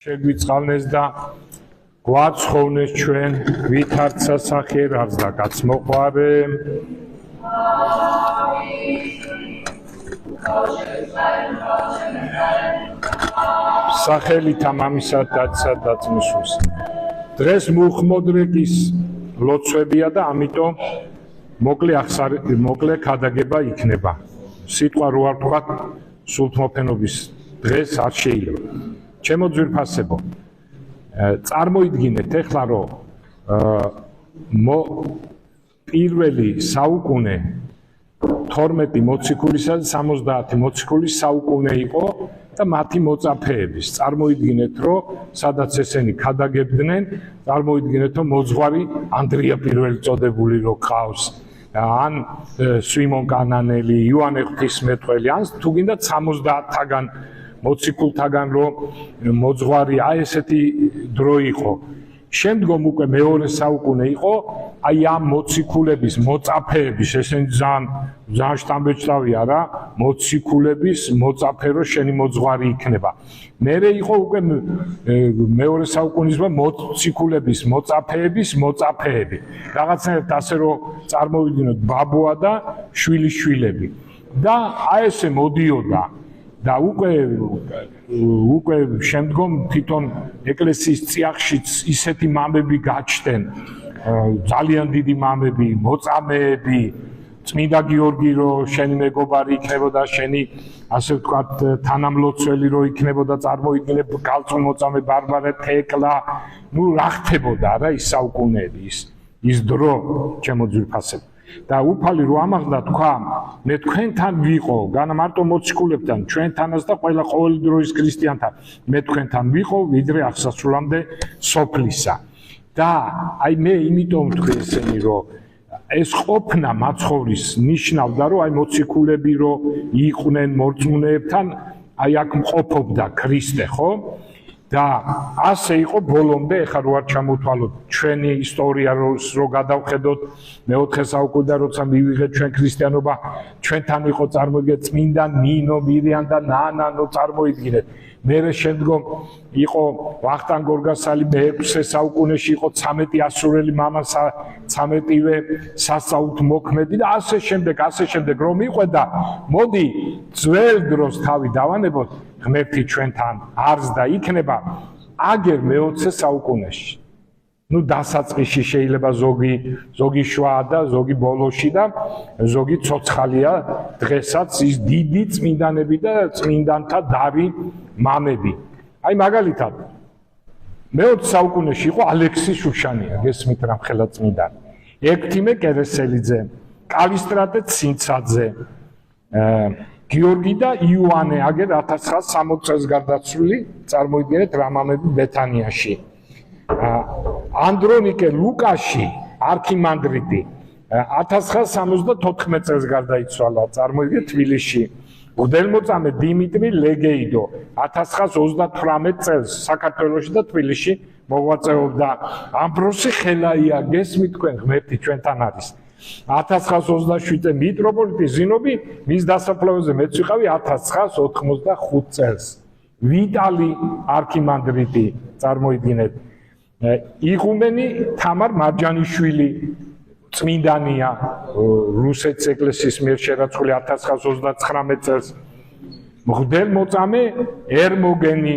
შეგვიწყალნეს და გვაცხოვნეს ჩვენ ვითართ სასახე რაც და კაც მოყვარე სახელით ამამისა დაცსა დაწმისულს დღეს მუხმოდრეკის ლოცვებია და ამიტომ მოკლე ქადაგება იქნება სიტყვა რო არ თქვა სულთმოფენობის დღეს არ შეიძლება ჩემო ძვირფასებო წარმოიდგინეთ ეხლა რომ პირველი საუკუნე 12 მოციქულისა და 70 მოციქულის საუკუნე იყო და მათი მოწაფეების წარმოიდგინეთ რომ სადაც ესენი ქადაგებდნენ წარმოიდგინეთ რომ მოძღვარი ანდრია პირველი წოდებული რო ყავს ან სვიმონ კანანელი იოანე ღვთისმეტყველი ან თუ გინდათ 70-თაგან მოციქულთაგან რომ მოძღვარი აი ესეთი დრო იყო შემდგომ უკვე მეორე საუკუნე იყო აი ამ მოციქულების მოწაფეების ესენი ძალიან შთამბეჭდავია რა მოციქულების მოწაფე რო შენი მოძღვარი იქნება მერე იყო უკვე მეორე საუკუნის მოციქულების მოწაფეების მოწაფეები რაღაცნაირად ასე რომ წარმოვიდგინოთ ბაბუა და შვილიშვილები და აი ესე მოდიოდა და უკვე შემდგომ თვითონ ეკლესიის წიაღშიც ისეთი მამები გაჩნდნენ ძალიან დიდი მამები მოწამეები წმინდა გიორგი რო შენი მეგობარი იქნებოდა შენი ასე ვთქვათ თანამლოცველი რო იქნებოდა წარმოიდგინე გალწმუნ-მოწამე ბარბარე თეკლა ნუ რა ხდებოდა რა ის საუკუნეები ის დრო ჩემო ძვირფასებო და უფალი რო ამაღლდა თქვა მე თქვენთან ვიყო განა მარტო მოციქულებთან ჩვენთანაც და ყოველი დროის ქრისტიანთან მე თქვენთან ვიყო ვიდრე აღსასრულამდე სოფლისა და აი მე იმიტომ თქვი ესენი რომ ეს ყოფნა მაცხოვრის ნიშნავდა რომ აი მოციქულები რო იყვნენ მორწმუნეებთან აი აქ მყოფობდა ქრისტე ხო და ასე იყო ბოლომდე ეხლა რო არ ჩამოთვალოთ ჩვენი ისტორია რო გადავხედოთ მეოთხე საუკუნიდან როცა მივიღეთ ჩვენ ქრისტიანობა ჩვენთან იყო წარმოიდგინეთ წმინდა ნინო მირიან და ნანანო წარმოიდგინეთ მერე შემდგომ იყო ვახტანგ გორგასალი მე-6 საუკუნეში იყო 13 ასურელი მამა 13-ვე სასწაულთ მოქმედი და ასე შემდეგ რომ იყვედა მოდი ძველ დროს თავი დავანებოთ ღმერთი ჩვენთან არს და იქნება აგერ მე-20 საუკუნეში ნუ დასაწყისში შეიძლება ზოგი შუა და ზოგი ბოლოში და ზოგი ცოცხალია დღესაც ის დიდი წმინდანები და წმინდანთა დარი მამები აი მაგალითად მე-20 საუკუნეში იყო ალექსი შუშანია გესმით რამხელა წმინდანი ექვთიმე კერესელიძე კალისტრატე ცინცაძე გიორგი და იოანე აგერ 1960 წელს გარდაცვლილი წარმოიდგინეთ რა მამები ბეთანიაში ანდრონიკე ლუკაში არქიმანდრიტი 1974 წელს გარდაიცვალა წარმოიდგინეთ თბილისში მღვდელმოწამე დიმიტრი ლეგეიდო 1938 წელს საქართველოში და თბილისში მოღვაწეობდა ამბროსი ხელაია გესმით თქვენ ღმერთი ჩვენთან არის 1927 მიტროპოლიტი ზინობი მის დასაფლავებზე მეც ვიყავი 1985 წელს ვიტალი არქიმანდრიტი წარმოიდგინეთ იღუმენი თამარ მარჯანიშვილი წმინდანია რუსეთის ეკლესიის მიერ შერაცხული 1939 წელს მღვდელმოწამე ერმოგენი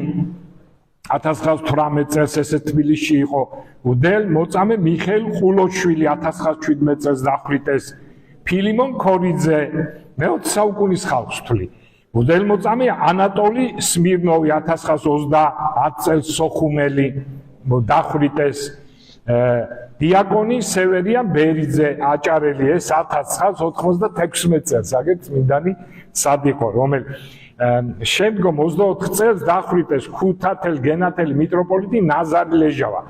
1918 წელს ესე თბილისში იყო მღვდელმოწამე მიხეილ ყულოშვილი 1917 წელს დახვრიტეს ფილიმონ ქორიძე მე-20 საუკუნის ხალხს ვთვლი მღვდელმოწამე ანატოლი სმირნოვი 1930 წელს სოხუმელი დახვრიტეს დიაკონი სევერიან ბერიძე აჭარელი ეს 1996 წელს აგერ წმინდანი სადიყო რომელიც შემდგომ 24 წელს დახვრიტეს ქუთათელ გენათელი მიტროპოლიტი ნაზარი ლეჟავა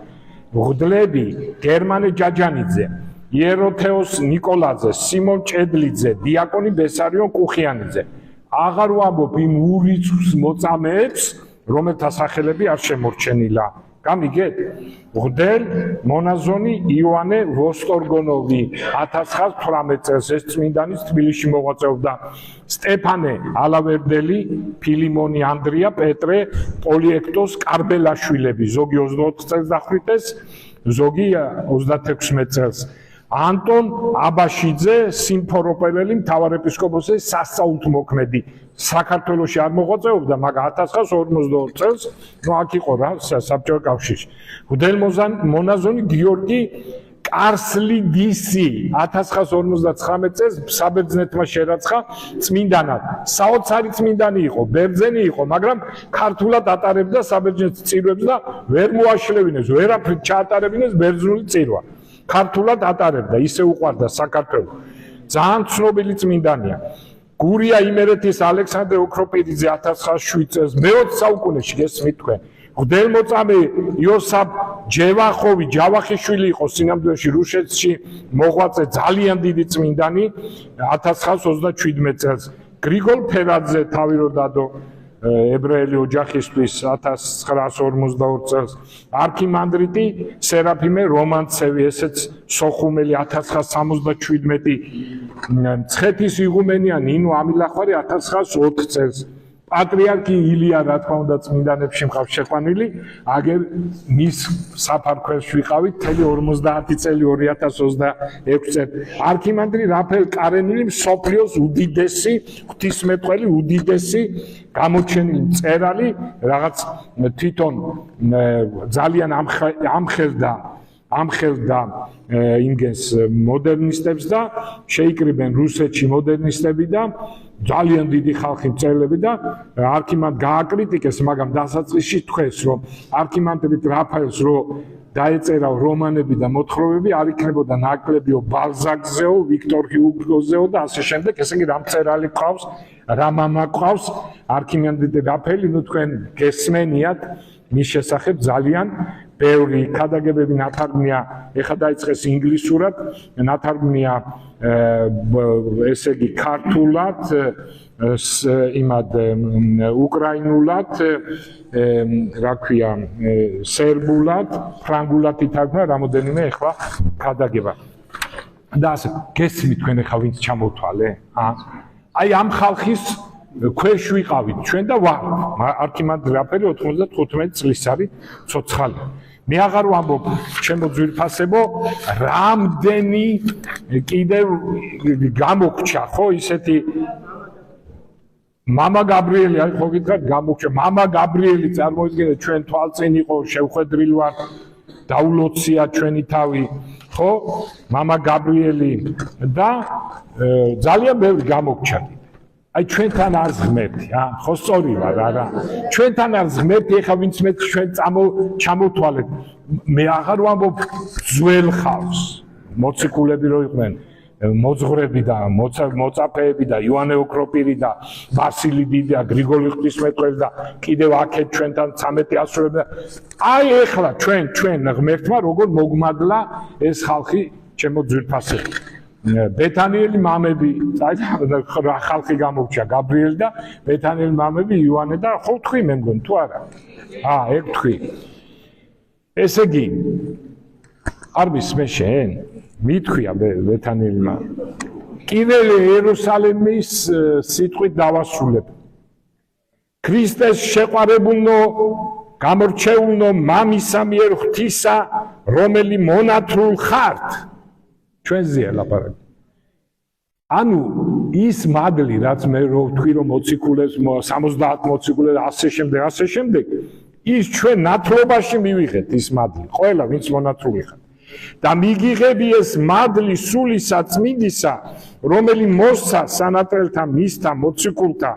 მღვდლები გერმანე ჯაჯანიძე იეროთეოს ნიკოლაძე სიმონ ჭედლიძე დიაკონი ბესარიონ კუხიანიძე აღარ ვამბობ იმ ურიცხვს მოწამეებს რომელთა სახელები არ შემორჩენილა გამიგეთ? მღვდელ მონაზონი იოანე ვოსტორგონოვი 1918 წელს ეს წმინდანის თბილისში მოღვაწეობდა. სტეფანე ალავერდელი, ფილიმონი ანდრია, პეტრე პოლიექტოს კარბელაშვილები, ზოგი 24 წელს დახვრიტეს, ზოგი 36 წელს. ანტონ აბაშიძე, სიმფოროპოლელი, მთავარეპისკოპოსი, სასწაულთმოქმედი. საქართველოში არ მოღვაწეობდა, მაგრამ 1942 წელს, აქ იყო რა, საბჭოთა კავშირში. მღვდელ მონაზონი გიორგი კარსლიდისი 1959 წელს საბერძნეთმა შერაცხა წმინდანად. საოცარი წმინდანი იყო, ბერძენი იყო, მაგრამ ქართულად ატარებდა საბერძნეთის წირვებს და ვერ მოაშლევინეს, ვერაფრით ჩაატარებინეს ბერძნული წირვა. ქართულად ატარებდა, ისე უყვარდა საქართველოს. ძალიან ცნობილი წმინდანია. გურია იმერეთის ალექსანდრე ოქროპირიძე 1907 წელს მე-20 საუკუნეში გესმით თქვენ. მღვდელმოწამე იოსაფ ჯევახოვი, ჯავახიშვილი იყო სინამდვილეში რუსეთში მოღვაწე ძალიან დიდი წმინდანი 1927 წელს. გრიგოლ ფერაძე თავი რო დადო ებრაელი ოჯახისთვის 1942 წელს. არქიმანდრიტი სერაფიმე რომანცევი, ესეც სოხუმელი 1977. მცხეთის იღუმენია ნინო ამილახვარი 1904 წელს. პატრიარქი ილია, რა თქმა უნდა, წმინდანებში მყავს შეყვანილი, აგერ მის საფარქველს ვიყავით მთელი 50 წელი 2026 წელი. არქიმანდრი რაფაელ კარენილი მსოფლიოს უდიდესი ღვთისმეტყველი, უდიდესი გამოჩენილი მწერალი, რაღაც თვითონ ძალიან ამხელდა იმგენს მოდერნისტებს და შეიკრიბენ რუსეთში მოდერნისტები და ძალიან დიდი ხალხი მწერლები და არქიმანდ გააკრიტიკეს, მაგრამ დასაწყისში თქვეს, რომ არქიმანდრიტ რაფაელს რო დაეწერა რომანები და მოთხრობები არ იქნებოდა ნაკლებიო ბალზაკზეო, ვიქტორ ჰიუგოზეო და ასე შემდეგ, ესე იგი რა მწერალი ყავს, რა მამა ყავს, არქიმანდრიტ რაფაელი, ნუ თქვენ გესმენიათ მის შესახებ ძალიან ბევრი ქადაგებები ნათარგმნია, ეხლა დაიწყეს ინგლისურად, ნათარგმნია ესე იგი ქართულად, იმად უკრაინულად, რა ქვია, სერბულად, ფრანგულად ითარგმნა რამოდენიმე ეხლა ქადაგება. და ასე გესმით თქვენ ეხლა ვინც ჩამოვთვალე? აი ამ ხალხის ქვეშ ვიყავით ჩვენ და ვარ. არქიმანდ რაფაელი 95 წლის არის ცოცხალი. მე აღარ ვამბობ ჩემო ძვირფასებო, რამდენი კიდევ გამოგჩა, ხო, ისეთი მამა გაბრიელი, აი ხო გითხრათ გამოგჩა, მამა გაბრიელი წარმოიდგინეთ ჩვენ თვალწინ იყო, შევხვედრილ ვარ, დაულოცია ჩვენი თავი, ხო, მამა გაბრიელი და ძალიან ბევრი გამოგჩა. აი ჩვენთან არ ზღმერთი, ხო სწორი ვარ, არა. ჩვენთან არ ზღმერთი, ეხლა ვინც მე ჩვენ ჩამოთვალეთ. მე აღარ ვამბობ ძველ ხალხს, მოციქულები რო იყვნენ, მოძღვრები და მოწაფეები და იოანე ოქროპირი და ვასილი დიდი და გრიგოლი ღვთისმეტყველი და კიდევ აქეთ ჩვენთან 13 ასულები. აი ეხლა ჩვენ ღმერთმა როგორ მოგმადლა ეს ხალხი, ჩემო ძვირფასები. ბეთანიელი მამები, რა ხალხი გამოვჩა, გაბრიელი და ბეთანიელი მამები, იოანე და ხო თქვი მე მგონი თუ არა? ეგ თქვი. ესე იგი, არ მისმე შენ, მითქვია ბეთანიელი მამები. კიდევ იერუსალიმის სიტყვით დავასრულებ. ქრისტეს შეყვარებულნო, გამორჩეულნო მამისა მიერ ღვთისა, რომელი მონათრულ ხართ. ჩვენზეა ლაპარაკი. ანუ ის მადლი, რაც მე რო ვთქვი, რომ მოციქულებს 70 მოციქულებს ასე შემდეგ, ის ჩვენ ნათლობაში მივიღეთ ის მადლი, ყველა ვინც მონათრული ხარ. და მიგიღები ეს მადლი სულისა წმინდისა, რომელი მოსცა სანატრელთა მისთა მოციქულთა,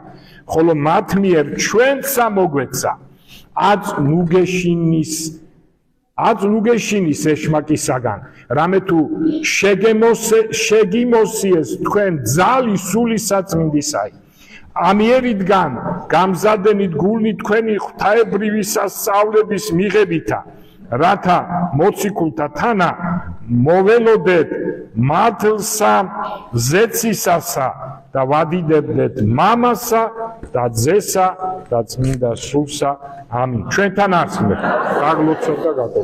ხოლო მათ მიერ ჩვენსა მოგვეცა, აც ნუგეშინის ეშმაკისაგან, რამე თუ შეგიმოსიეს თქვენ ძალი სულისა წმინდისაი. ამიერიდან გამზადენით გულნი თქვენი ღვთაებრივი სასწავლების მიღებითა, რათა მოციქულთა თანა მოველოდეთ მადლსა ზეცისასა და ვადიდებდეთ მამასა და ძესა და წმინდა სულსა. ამინ. ჩვენთან არსებთ. გაგლოცოთ და გაგო.